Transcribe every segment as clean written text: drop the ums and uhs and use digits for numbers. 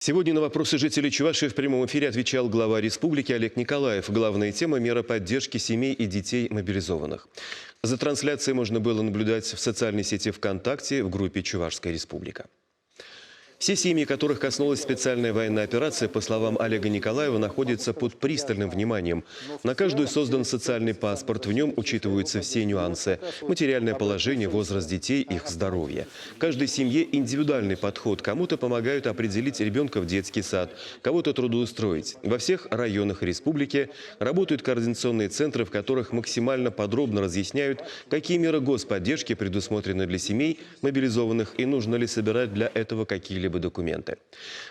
Сегодня на вопросы жителей Чувашии в прямом эфире отвечал глава республики Олег Николаев. Главная тема – мера поддержки семей и детей мобилизованных. За трансляцией можно было наблюдать в социальной сети ВКонтакте в группе «Чувашская республика». Все семьи, которых коснулась специальная военная операция, по словам Олега Николаева, находятся под пристальным вниманием. На каждую создан социальный паспорт, в нем учитываются все нюансы – материальное положение, возраст детей, их здоровье. Каждой семье индивидуальный подход. Кому-то помогают определить ребенка в детский сад, кого-то трудоустроить. Во всех районах республики работают координационные центры, в которых максимально подробно разъясняют, какие меры господдержки предусмотрены для семей мобилизованных и нужно ли собирать для этого какие-либо документы.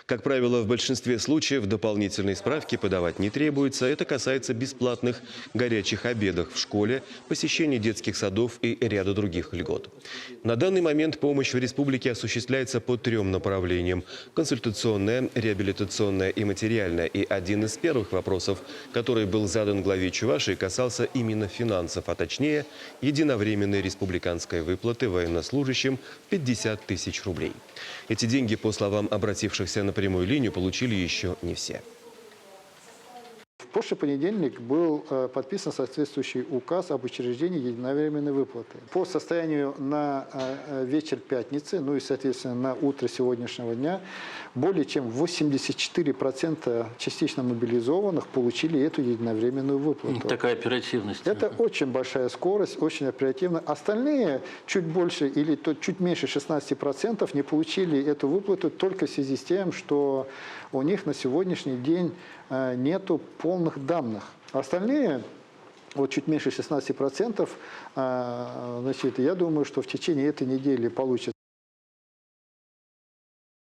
Как правило, в большинстве случаев дополнительные справки подавать не требуется. Это касается бесплатных горячих обедов в школе, посещения детских садов и ряда других льгот. На данный момент помощь в республике осуществляется по 3 направлениям – консультационная, реабилитационная и материальная. И один из первых вопросов, который был задан главе Чувашии, касался именно финансов, а точнее единовременной республиканской выплаты военнослужащим в 50 тысяч рублей. Эти деньги, по словам обратившихся на прямую линию, получили еще не все. В прошлый понедельник был подписан соответствующий указ об учреждении единовременной выплаты. По состоянию на вечер пятницы, ну и, соответственно, на утро сегодняшнего дня, более чем 84% частично мобилизованных получили эту единовременную выплату. Такая оперативность. Это очень большая скорость, очень оперативно. Остальные чуть больше или чуть меньше 16% не получили эту выплату только в связи с тем, что у них на сегодняшний день нету полных данных. Остальные, вот чуть меньше 16%, значит, я думаю, что в течение этой недели получат